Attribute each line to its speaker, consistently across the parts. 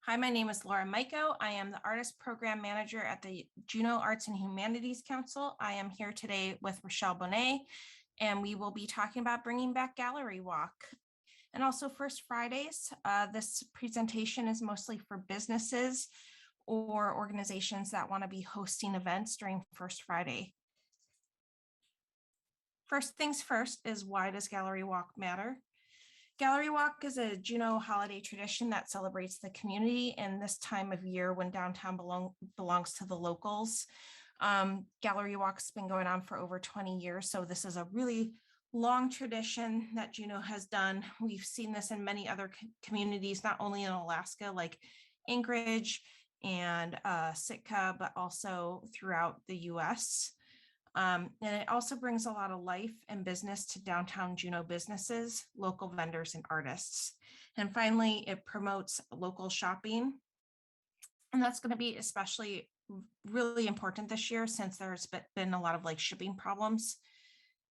Speaker 1: Hi, my name is Laura Miko. I am the Artist Program Manager at the Juneau Arts and Humanities Council. I am here today with Rochelle Bonet, and we will be talking about bringing back Gallery Walk. And also First Fridays. This presentation is mostly for businesses or organizations that want to be hosting events during First Friday. First things first is, why does Gallery Walk matter? Gallery Walk is a Juneau holiday tradition that celebrates the community in this time of year when downtown belongs to the locals. Gallery Walk's been going on for over 20 years, so this is a really long tradition that Juneau has done. We've seen this in many other communities, not only in Alaska, like Anchorage and Sitka, but also throughout the US. And it also brings a lot of life and business to downtown Juneau businesses, local vendors, and artists. And finally, it promotes local shopping. And that's going to be especially really important this year, since there's been a lot of shipping problems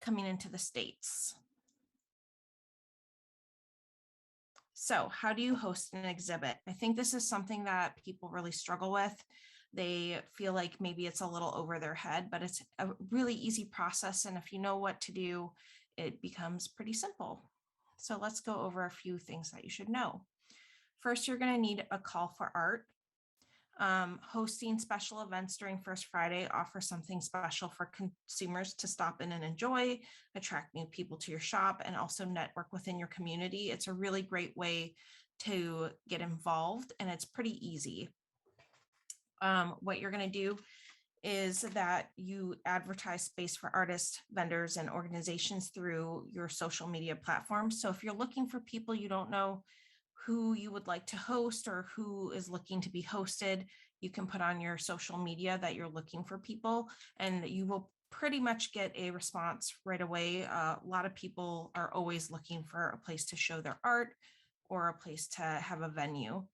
Speaker 1: coming into the States. So how do you host an exhibit? I think this is something that people really struggle with. They feel like maybe it's a little over their head, but it's a really easy process. And if you know what to do, it becomes pretty simple. So let's go over a few things that you should know. First, you're going to need a call for art. Hosting special events during First Friday offers something special for consumers to stop in and enjoy, attract new people to your shop, and also network within your community. It's a really great way to get involved, and it's pretty easy. What you're going to do is that you advertise space for artists, vendors, and organizations through your social media platforms. So if you're looking for people you don't know who you would like to host or who is looking to be hosted, you can put on your social media that you're looking for people, and you will pretty much get a response right away. A lot of people are always looking for a place to show their art or a place to have a venue.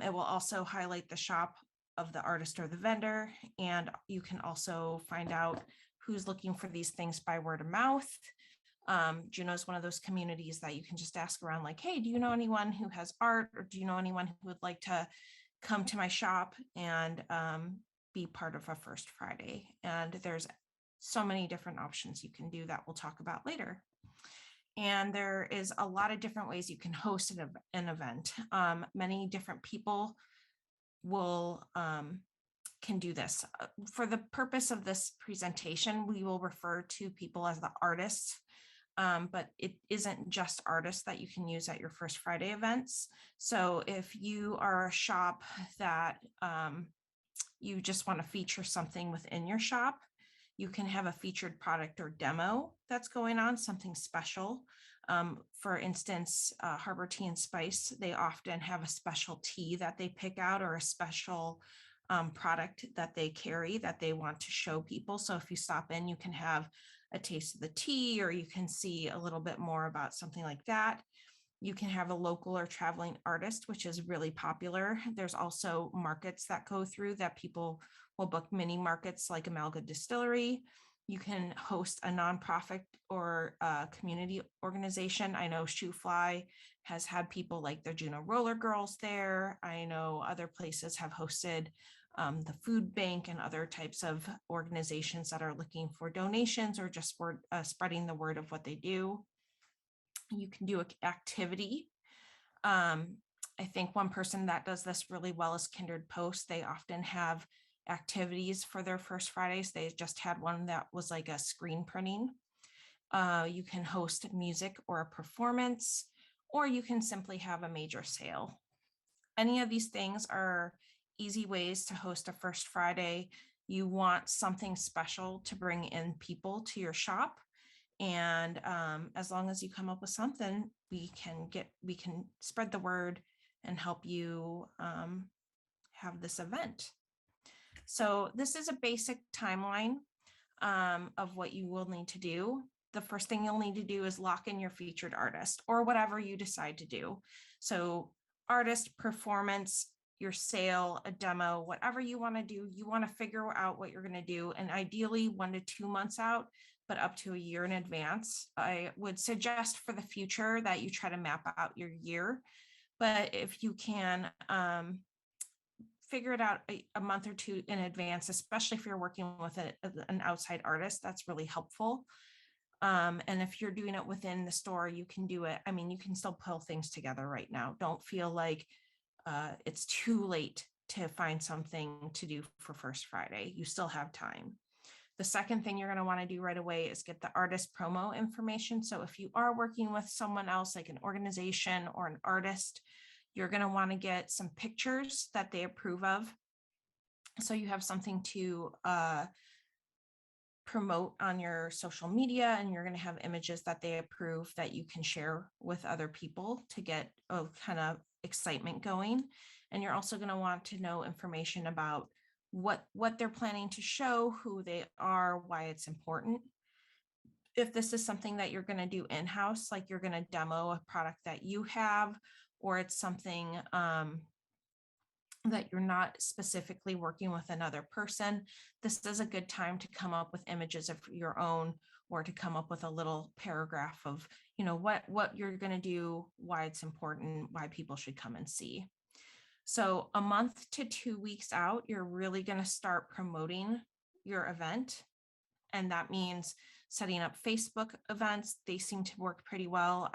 Speaker 1: It will also highlight the shop of the artist or the vendor, and you can also find out who's looking for these things by word of mouth. Juneau is one of those communities that you can just ask around, like, hey, do you know anyone who has art, or do you know anyone who would like to come to my shop and be part of a First Friday? And there's so many different options you can do that we'll talk about later. And there is a lot of different ways you can host an event. Many different people can do this. For the purpose of this presentation, we will refer to people as the artists, but it isn't just artists that you can use at your First Friday events. So if you are a shop that you just want to feature something within your shop, you can have a featured product or demo that's going on, something special. For instance, Harbor Tea and Spice, they often have a special tea that they pick out, or a special product that they carry that they want to show people. So if you stop in, you can have a taste of the tea, or you can see a little bit more about something like that. You can have a local or traveling artist, which is really popular. There's also markets that go through that people will book, mini markets like Amalga Distillery. You can host a nonprofit or a community organization. I know Shoe Fly has had people like the Juneau Roller Girls there. I know other places have hosted the food bank and other types of organizations that are looking for donations or just for spreading the word of what they do. You can do an activity. I think one person that does this really well is Kindred Post. They often have activities for their First Fridays. They just had one that was like a screen printing. You can host music or a performance, or you can simply have a major sale. Any of these things are easy ways to host a First Friday. You want something special to bring in people to your shop. And as long as you come up with something, we can spread the word and help you have this event. So this is a basic timeline of what you will need to do. The first thing you'll need to do is lock in your featured artist, or whatever you decide to do. So artist, performance, your sale, a demo, whatever you want to do, you want to figure out what you're going to do, and ideally 1 to 2 months out, but up to a year in advance. I would suggest for the future that you try to map out your year, But if you can figure it out a month or two in advance, especially if you're working with an outside artist, that's really helpful. And if you're doing it within the store, you can do it. I mean, you can still pull things together right now. Don't feel like it's too late to find something to do for First Friday. You still have time. The second thing you're going to want to do right away is get the artist promo information. So if you are working with someone else, like an organization or an artist, you're going to want to get some pictures that they approve of. So you have something to promote on your social media, and you're going to have images that they approve that you can share with other people to get a kind of excitement going. And you're also going to want to know information about what they're planning to show, who they are, why it's important. If this is something that you're going to do in-house, like you're going to demo a product that you have, or it's something that you're not specifically working with another person, this is a good time to come up with images of your own, or to come up with a little paragraph of, what you're going to do, why it's important, why people should come and see. So a month to 2 weeks out, you're really going to start promoting your event. And that means setting up Facebook events. They seem to work pretty well.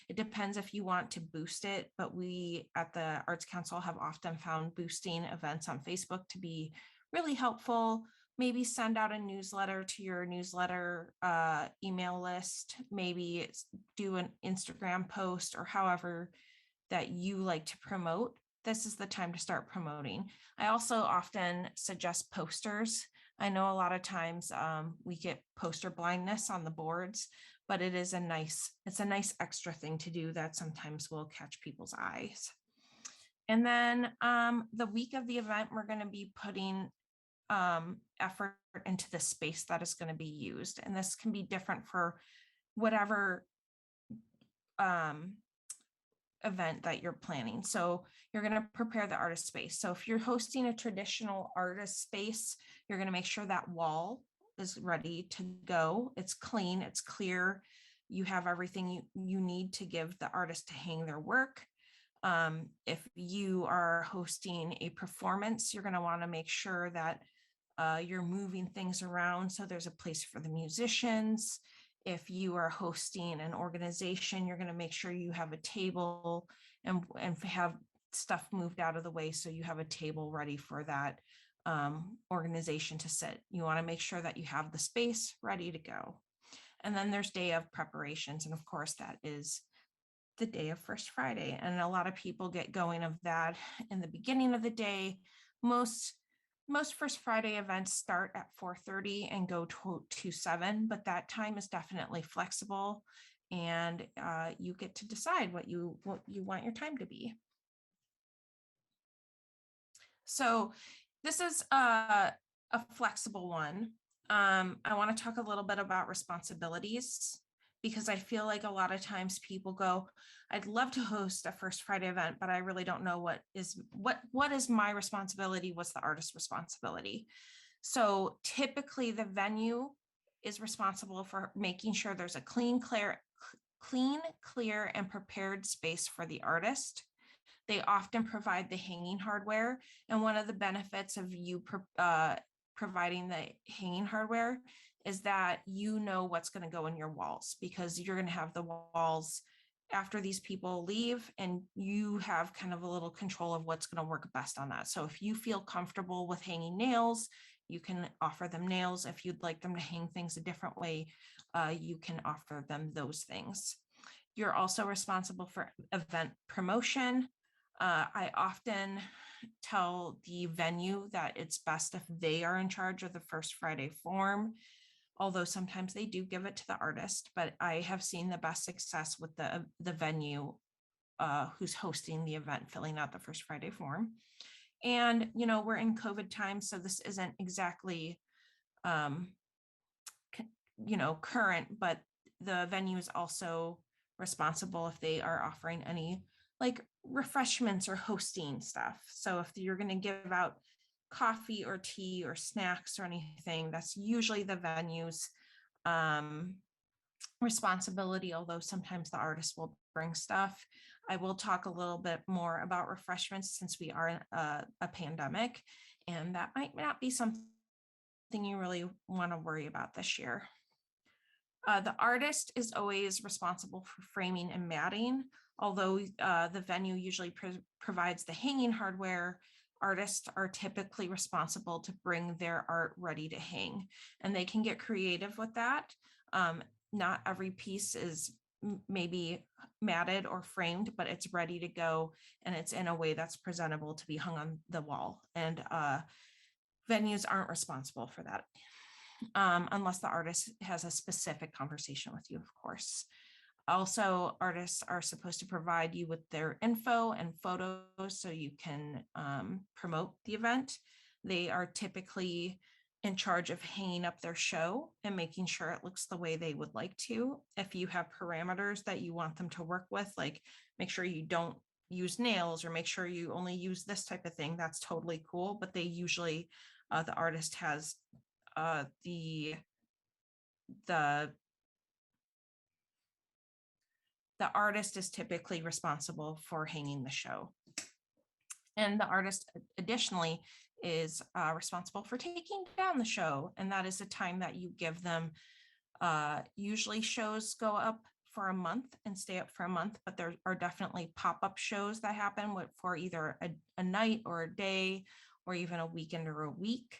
Speaker 1: It depends if you want to boost it, but we at the Arts Council have often found boosting events on Facebook to be really helpful. Maybe send out a newsletter to your newsletter email list, maybe do an Instagram post, or however that you like to promote. This is the time to start promoting. I also often suggest posters. I know a lot of times we get poster blindness on the boards, but it's a nice extra thing to do that sometimes will catch people's eyes. And then the week of the event, we're going to be putting effort into the space that is going to be used. And this can be different for whatever event that you're planning. So you're going to prepare the artist space. So if you're hosting a traditional artist space, you're going to make sure that wall is ready to go. It's clean, it's clear. You have everything you need to give the artist to hang their work. If you are hosting a performance, you're going to want to make sure that you're moving things around so there's a place for the musicians. If you are hosting an organization, you're going to make sure you have a table and have stuff moved out of the way so you have a table ready for that organization to sit. You want to make sure that you have the space ready to go. And then there's day of preparations. And of course, that is the day of First Friday. And a lot of people get going of that in the beginning of the day. Most First Friday events start at 4:30 and go to 7, but that time is definitely flexible, and you get to decide what you want your time to be. So this is a flexible one. I want to talk a little bit about responsibilities, because I feel like a lot of times people go, I'd love to host a First Friday event, but I really don't know what is my responsibility, what's the artist's responsibility. So typically the venue is responsible for making sure there's a clean, clear, and prepared space for the artist. They often provide the hanging hardware. And one of the benefits of you providing the hanging hardware is that you know what's going to go in your walls, because you're going to have the walls after these people leave, and you have kind of a little control of what's going to work best on that. So if you feel comfortable with hanging nails, you can offer them nails. If you'd like them to hang things a different way, you can offer them those things. You're also responsible for event promotion. I often tell the venue that it's best if they are in charge of the First Friday form, although sometimes they do give it to the artist, but I have seen the best success with the venue who's hosting the event filling out the First Friday form. And, we're in COVID times, so this isn't exactly, current, but the venue is also responsible if they are offering any like refreshments or hosting stuff. So if you're going to give out coffee or tea or snacks or anything, that's usually the venue's responsibility, although sometimes the artist will bring stuff. I will talk a little bit more about refreshments since we are in a pandemic, and that might not be something you really want to worry about this year. The artist is always responsible for framing and matting, although the venue usually provides the hanging hardware. Artists are typically responsible to bring their art ready to hang, and they can get creative with that. Not every piece is maybe matted or framed, but it's ready to go, and it's in a way that's presentable to be hung on the wall. And venues aren't responsible for that. Unless the artist has a specific conversation with you, of course. Also, artists are supposed to provide you with their info and photos so you can promote the event. They are typically in charge of hanging up their show and making sure it looks the way they would like to. If you have parameters that you want them to work with, like make sure you don't use nails or make sure you only use this type of thing, that's totally cool. But they usually, the artist has the artist is typically responsible for hanging the show. And the artist additionally is responsible for taking down the show. And that is the time that you give them. Usually shows go up for a month and stay up for a month, but there are definitely pop-up shows that happen for either a night or a day, or even a weekend or a week.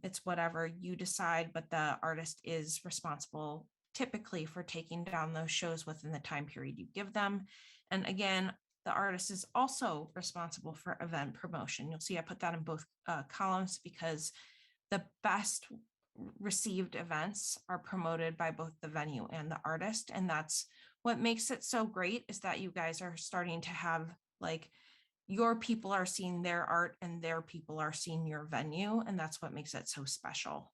Speaker 1: It's whatever you decide, but the artist is responsible typically for taking down those shows within the time period you give them. And again, the artist is also responsible for event promotion. You'll see I put that in both columns because the best received events are promoted by both the venue and the artist. And that's what makes it so great, is that you guys are starting to have, like, your people are seeing their art and their people are seeing your venue. And that's what makes it so special.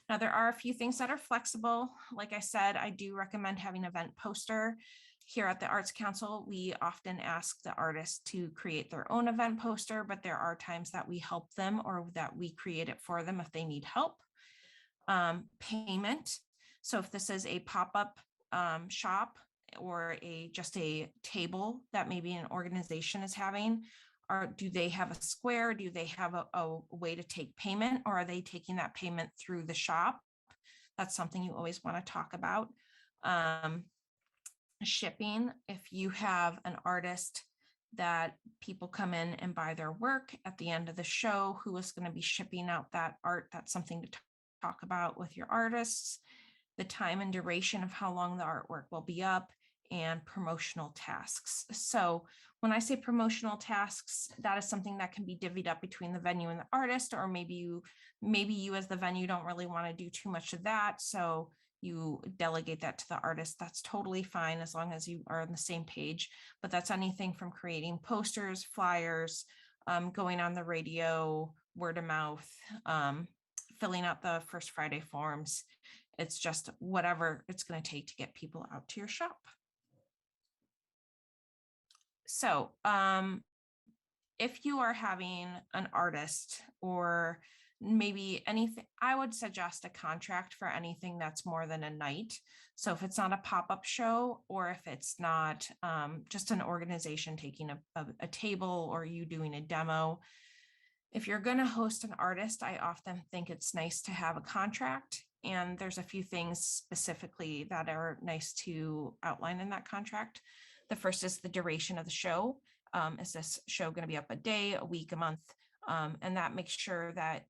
Speaker 1: Now, there are a few things that are flexible. Like I said, I do recommend having an event poster. Here at the Arts Council, we often ask the artists to create their own event poster, but there are times that we help them or that we create it for them if they need help. Payment. So if this is a pop-up shop or just a table that maybe an organization is having, or do they have a square? Do they have a way to take payment, or are they taking that payment through the shop? That's something you always want to talk about. Shipping. If you have an artist that people come in and buy their work at the end of the show, who is going to be shipping out that art? That's something to talk about with your artists. The time and duration of how long the artwork will be up, and promotional tasks. So when I say promotional tasks, that is something that can be divvied up between the venue and the artist, or maybe you as the venue don't really want to do too much of that, so you delegate that to the artist. That's totally fine as long as you are on the same page. But that's anything from creating posters, flyers, going on the radio, word of mouth, filling out the First Friday forms. It's just whatever it's going to take to get people out to your shop. So if you are having an artist or maybe anything, I would suggest a contract for anything that's more than a night. So if it's not a pop-up show, or if it's not just an organization taking a table or you doing a demo, if you're going to host an artist, I often think it's nice to have a contract. And there's a few things specifically that are nice to outline in that contract. The first is the duration of the show. Is this show going to be up a day, a week, a month? And that makes sure that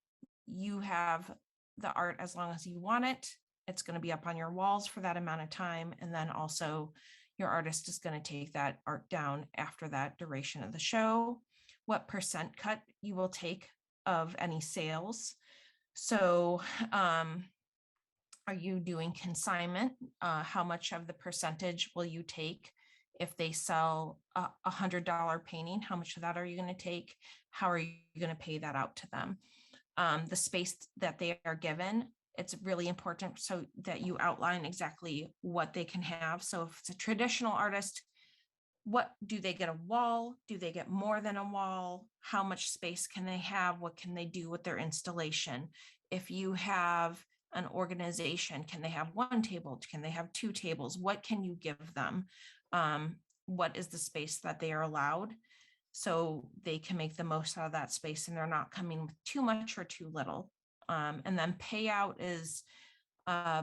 Speaker 1: you have the art as long as you want it. It's going to be up on your walls for that amount of time. And then also your artist is going to take that art down after that duration of the show. What percent cut you will take of any sales. So are you doing consignment? How much of the percentage will you take? If they sell $100 painting, how much of that are you going to take? How are you going to pay that out to them? The space that they are given, it's really important so that you outline exactly what they can have. So if it's a traditional artist, what do they get? A wall? Do they get more than a wall? How much space can they have? What can they do with their installation? If you have an organization, can they have one table? Can they have two tables? What can you give them? what is the space that they are allowed, so they can make the most out of that space and they're not coming with too much or too little. And then payout is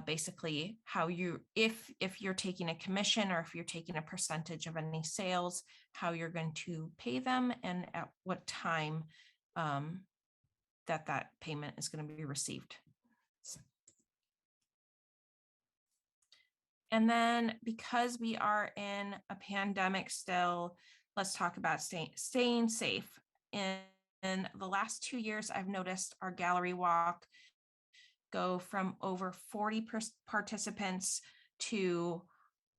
Speaker 1: basically how you, if you're taking a commission or if you're taking a percentage of any sales, how you're going to pay them and at what time that payment is going to be received. And then because we are in a pandemic still, let's talk about staying safe. In the last 2 years, I've noticed our gallery walk go from over 40 participants to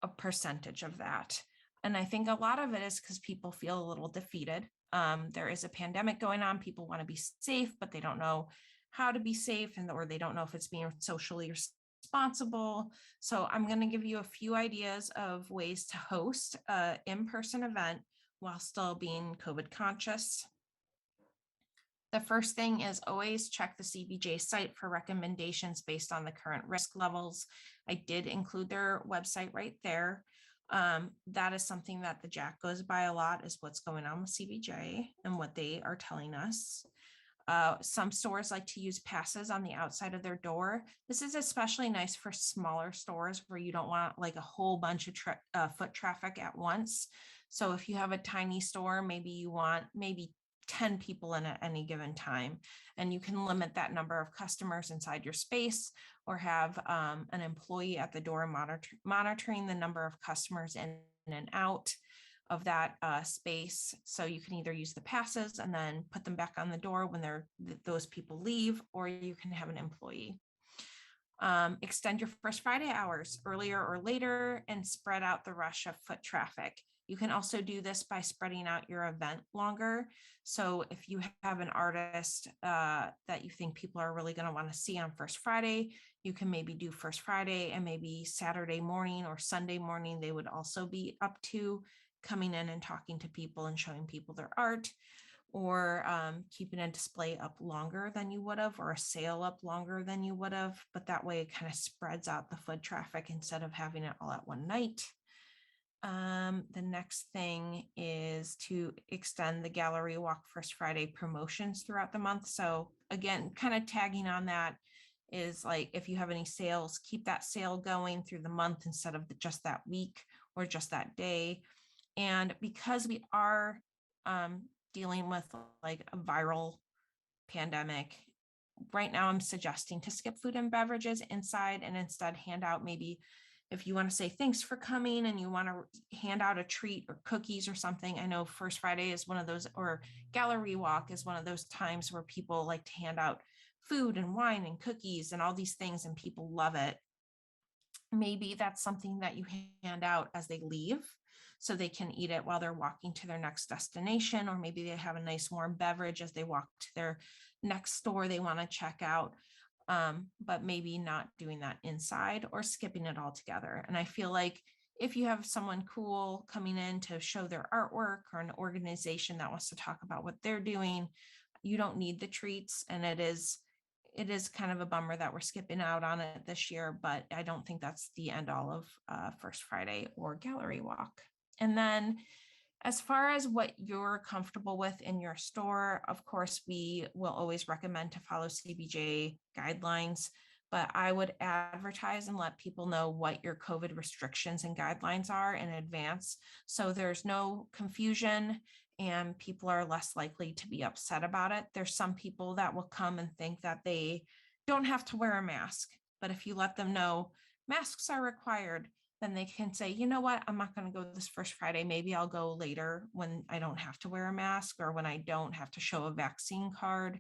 Speaker 1: a percentage of that. And I think a lot of it is because people feel a little defeated. There is a pandemic going on. People want to be safe, but they don't know how to be safe, or they don't know if it's being socially responsible. So I'm going to give you a few ideas of ways to host an in-person event while still being COVID conscious. The first thing is always check the CBJ site for recommendations based on the current risk levels. I did include their website right there. That is something that the JAHC goes by a lot, is what's going on with CBJ and what they are telling us. Some stores like to use passes on the outside of their door. This is especially nice for smaller stores where you don't want like a whole bunch of foot traffic at once. So if you have a tiny store, maybe you want 10 people in at any given time, and you can limit that number of customers inside your space, or have an employee at the door monitoring the number of customers in and out of that space. So you can either use the passes and then put them back on the door when those people leave, or you can have an employee. Extend your First Friday hours earlier or later and spread out the rush of foot traffic. You can also do this by spreading out your event longer. So if you have an artist that you think people are really going to want to see on First Friday, you can maybe do First Friday, and maybe Saturday morning or Sunday morning, they would also be up to coming in and talking to people and showing people their art, or keeping a display up longer than you would have, or a sale up longer than you would have. But that way it kind of spreads out the foot traffic instead of having it all at one night. The next thing is to extend the gallery walk First Friday promotions throughout the month. So again, kind of tagging on that is like, if you have any sales, keep that sale going through the month instead of just that week or just that day. And because we are dealing with like a viral pandemic, right now I'm suggesting to skip food and beverages inside and instead hand out, maybe if you want to say thanks for coming and you want to hand out a treat or cookies or something. I know First Friday is one of those, or gallery walk is one of those times where people like to hand out food and wine and cookies and all these things, and people love it. Maybe that's something that you hand out as they leave, so they can eat it while they're walking to their next destination, or maybe they have a nice warm beverage as they walk to their next store they want to check out. But maybe not doing that inside or skipping it altogether. And I feel like if you have someone cool coming in to show their artwork, or an organization that wants to talk about what they're doing, you don't need the treats. And it is kind of a bummer that we're skipping out on it this year, but I don't think that's the end all of First Friday or gallery walk. And then as far as what you're comfortable with in your store, of course, we will always recommend to follow CBJ guidelines, but I would advertise and let people know what your COVID restrictions and guidelines are in advance, so there's no confusion and people are less likely to be upset about it. There's some people that will come and think that they don't have to wear a mask, but if you let them know masks are required, then they can say, you know what, I'm not going to go this First Friday. Maybe I'll go later when I don't have to wear a mask, or when I don't have to show a vaccine card.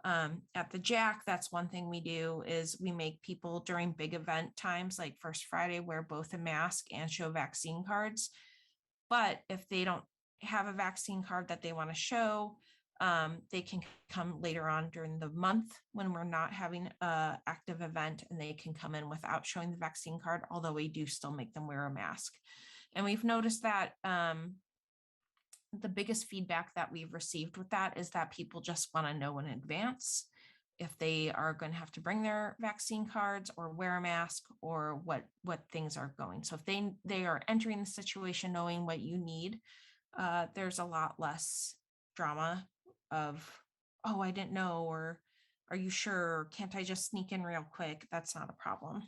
Speaker 1: At the JAHC, that's one thing we do, is we make people during big event times like First Friday wear both a mask and show vaccine cards. But if they don't have a vaccine card that they want to show, they can come later on during the month when we're not having an active event, and they can come in without showing the vaccine card, although we do still make them wear a mask. And we've noticed that the biggest feedback that we've received with that is that people just want to know in advance. if they are going to have to bring their vaccine cards or wear a mask, or what things are going. So if they are entering the situation knowing what you need, there's a lot less drama of, oh, I didn't know, or are you sure? Can't I just sneak in real quick? That's not a problem.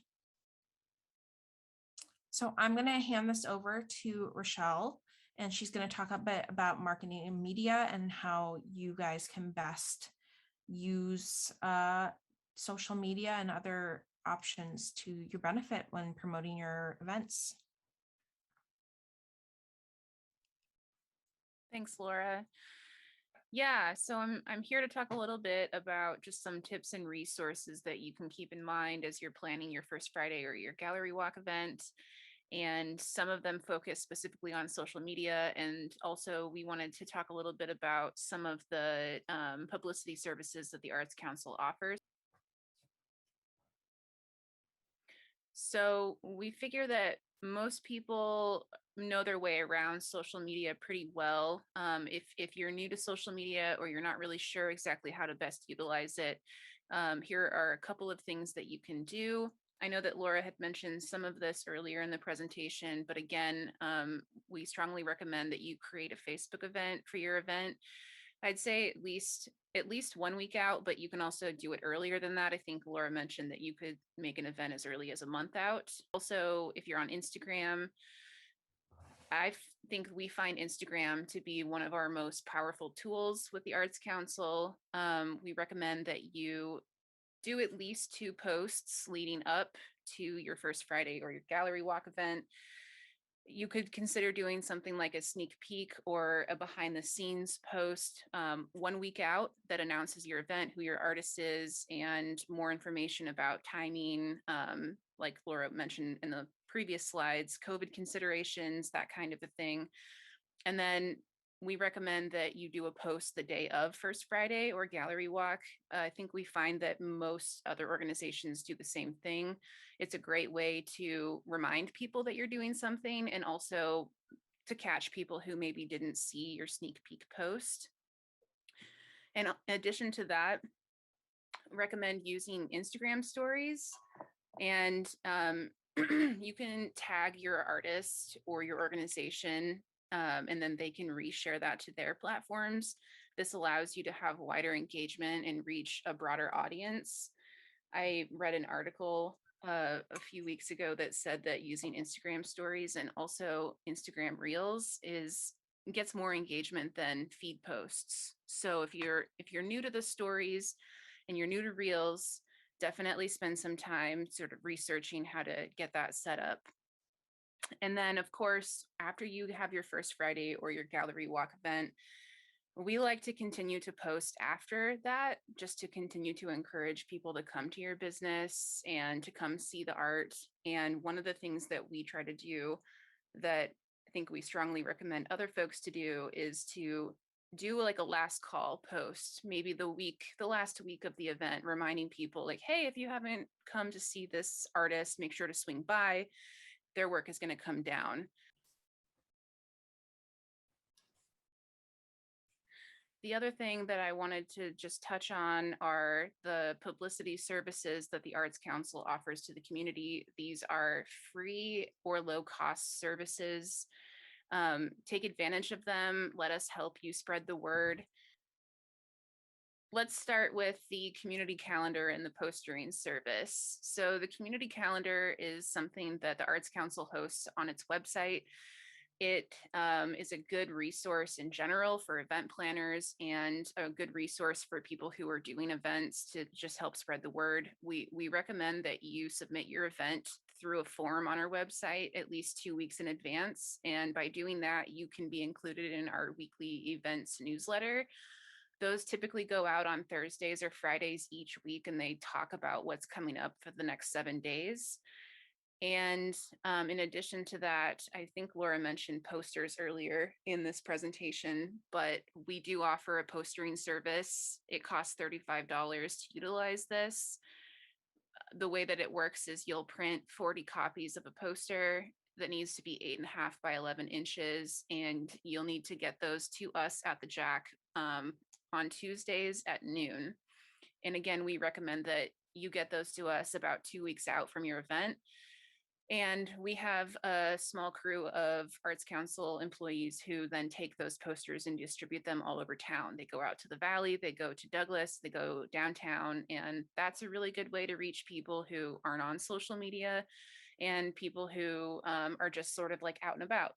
Speaker 1: So I'm going to hand this over to Rochelle, and she's going to talk a bit about marketing and media and how you guys can best use social media and other options to your benefit when promoting your events.
Speaker 2: Thanks, Laura. Yeah, so I'm here to talk a little bit about just some tips and resources that you can keep in mind as you're planning your First Friday or your gallery walk event. And some of them focus specifically on social media. And also we wanted to talk a little bit about some of the publicity services that the Arts Council offers. So we figure that most people know their way around social media pretty well. If you're new to social media or you're not really sure exactly how to best utilize it, here are a couple of things that you can do. I know that Laura had mentioned some of this earlier in the presentation, but again, we strongly recommend that you create a Facebook event for your event. I'd say at least 1 week out, but you can also do it earlier than that. I think Laura mentioned that you could make an event as early as a month out. Also, if you're on Instagram, I think we find Instagram to be one of our most powerful tools with the Arts Council. We recommend that you do at least 2 posts leading up to your First Friday or your gallery walk event. You could consider doing something like a sneak peek or a behind the scenes post 1 week out that announces your event, who your artist is, and more information about timing, like Laura mentioned in the previous slides, COVID considerations, that kind of a thing. And then we recommend that you do a post the day of First Friday or gallery walk. I think we find that most other organizations do the same thing. It's a great way to remind people that you're doing something, and also to catch people who maybe didn't see your sneak peek post. And in addition to that, recommend using Instagram stories, and you can tag your artist or your organization, and then they can reshare that to their platforms. This allows you to have wider engagement and reach a broader audience. I read an article a few weeks ago that said that using Instagram stories and also Instagram Reels gets more engagement than feed posts. So if you're new to the stories and you're new to Reels, definitely spend some time sort of researching how to get that set up. And then, of course, after you have your First Friday or your gallery walk event, we like to continue to post after that, just to continue to encourage people to come to your business and to come see the art. And one of the things that we try to do that I think we strongly recommend other folks to do is to do like a last call post, maybe the last week of the event, reminding people like, hey, if you haven't come to see this artist, make sure to swing by. Their work is going to come down. The other thing that I wanted to just touch on are the publicity services that the Arts Council offers to the community. These are free or low cost services. Take advantage of them. Let us help you spread the word. Let's start with the community calendar and the postering service. So the community calendar is something that the Arts Council hosts on its website. It is a good resource in general for event planners and a good resource for people who are doing events to just help spread the word. We recommend that you submit your event through a form on our website at least 2 weeks in advance. And by doing that, you can be included in our weekly events newsletter. Those typically go out on Thursdays or Fridays each week, and they talk about what's coming up for the next 7 days. And in addition to that, I think Laura mentioned posters earlier in this presentation, but we do offer a postering service. It costs $35 to utilize this. The way that it works is you'll print 40 copies of a poster that needs to be 8.5 by 11 inches, and you'll need to get those to us at the JAHC on Tuesdays at noon. And again, we recommend that you get those to us about 2 weeks out from your event. And we have a small crew of Arts Council employees who then take those posters and distribute them all over town. They go out to the Valley, they go to Douglas, they go downtown, and that's a really good way to reach people who aren't on social media and people who are just sort of like out and about.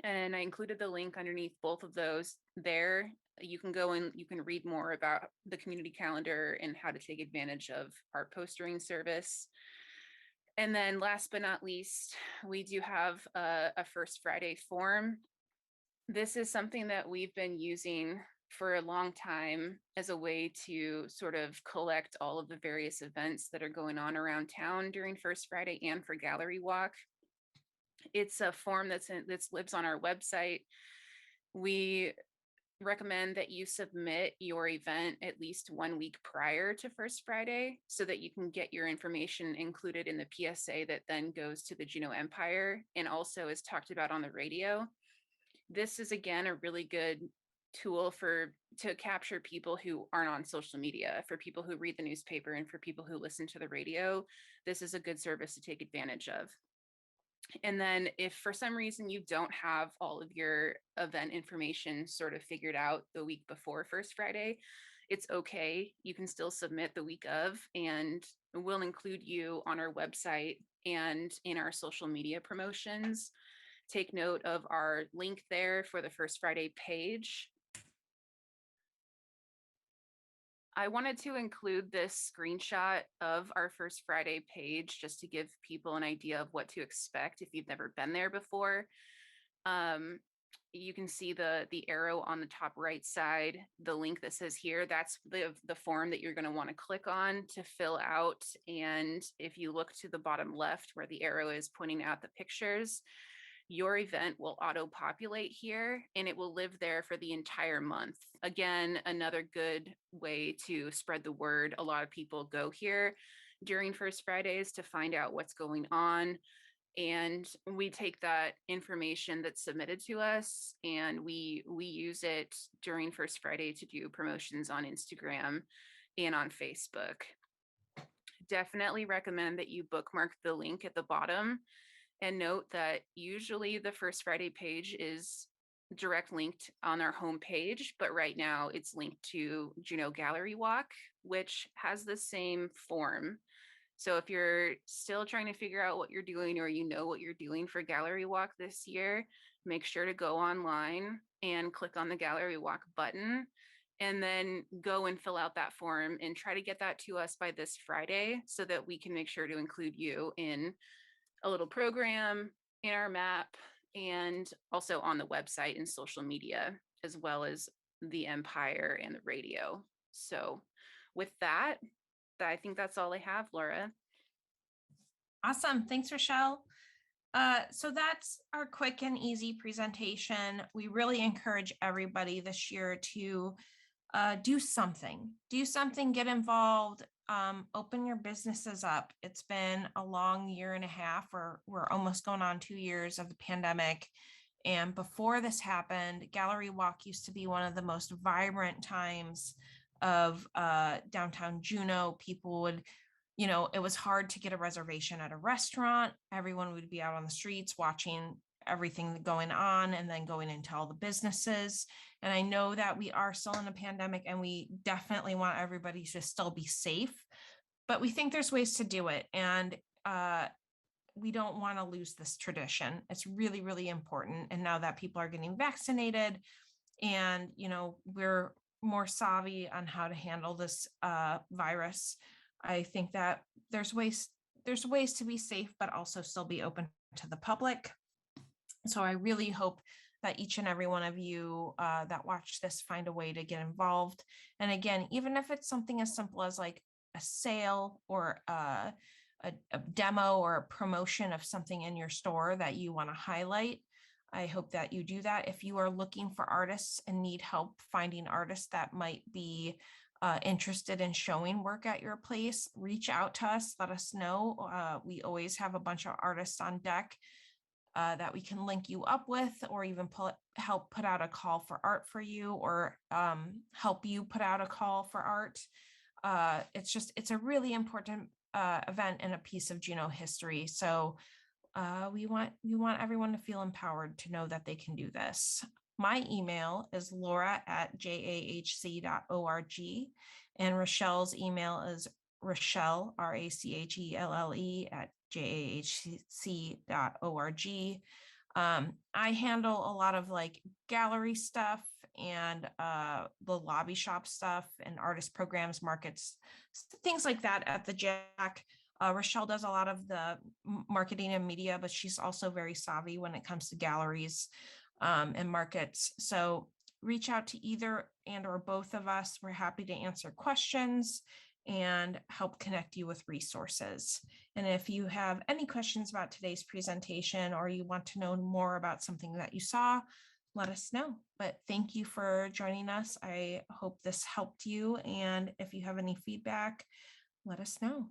Speaker 2: And I included the link underneath both of those there. You can go and you can read more about the community calendar and how to take advantage of our postering service. And then last but not least, we do have a First Friday form. This is something that we've been using for a long time as a way to sort of collect all of the various events that are going on around town during First Friday and for Gallery Walk. It's a form that lives on our website. We recommend that you submit your event at least 1 week prior to First Friday so that you can get your information included in the PSA that then goes to the Juneau Empire and also is talked about on the radio. This is again a really good tool to capture people who aren't on social media, for people who read the newspaper and for people who listen to the radio. This is a good service to take advantage of. And then if for some reason you don't have all of your event information sort of figured out the week before First Friday, it's okay. You can still submit the week of, and we'll include you on our website and in our social media promotions. Take note of our link there for the First Friday page. I wanted to include this screenshot of our First Friday page just to give people an idea of what to expect if you've never been there before. You can see the arrow on the top right side, the link that says here, that's the form that you're going to want to click on to fill out. And if you look to the bottom left where the arrow is pointing out the pictures, your event will auto-populate here and it will live there for the entire month. Again, another good way to spread the word. A lot of people go here during First Fridays to find out what's going on. And we take that information that's submitted to us and we use it during First Friday to do promotions on Instagram and on Facebook. Definitely recommend that you bookmark the link at the bottom. And note that usually the First Friday page is direct linked on our homepage, but right now it's linked to Juneau Gallery Walk, which has the same form. So if you're still trying to figure out what you're doing or you know what you're doing for Gallery Walk this year, make sure to go online and click on the Gallery Walk button and then go and fill out that form and try to get that to us by this Friday so that we can make sure to include you in a little program in our map and also on the website and social media, as well as the Empire and the radio. So with that, I think that's all I have, Laura.
Speaker 1: Awesome. Thanks, Rochelle. So that's our quick and easy presentation. We really encourage everybody this year to do something, get involved, open your businesses up. It's been a long year and a half, or we're almost going on 2 years of the pandemic. And before this happened, Gallery Walk used to be one of the most vibrant times of downtown Juneau. People would, it was hard to get a reservation at a restaurant. Everyone would be out on the streets watching everything going on and then going into all the businesses. And I know that we are still in a pandemic and we definitely want everybody to still be safe, but we think there's ways to do it. And we don't want to lose this tradition. It's really, really important. And now that people are getting vaccinated and, we're more savvy on how to handle this virus, I think that there's ways to be safe, but also still be open to the public. So I really hope that each and every one of you that watch this find a way to get involved. And again, even if it's something as simple as like a sale or a demo or a promotion of something in your store that you want to highlight, I hope that you do that. If you are looking for artists and need help finding artists that might be interested in showing work at your place, reach out to us, let us know. We always have a bunch of artists on deck that we can link you up with, or even help put out a call for art for you, or help you put out a call for art. It's a really important event and a piece of Juneau history. So we want everyone to feel empowered to know that they can do this. My email is laura@jahc.org, and Rochelle's email is Rochelle, Rachelle at jahc.org. I handle a lot of like gallery stuff and the lobby shop stuff and artist programs, markets, things like that at the JAHC. Rochelle does a lot of the marketing and media, but she's also very savvy when it comes to galleries and markets. So reach out to either and or both of us. We're happy to answer questions and help connect you with resources. And if you have any questions about today's presentation or you want to know more about something that you saw, let us know. But thank you for joining us. I hope this helped you. And if you have any feedback, let us know.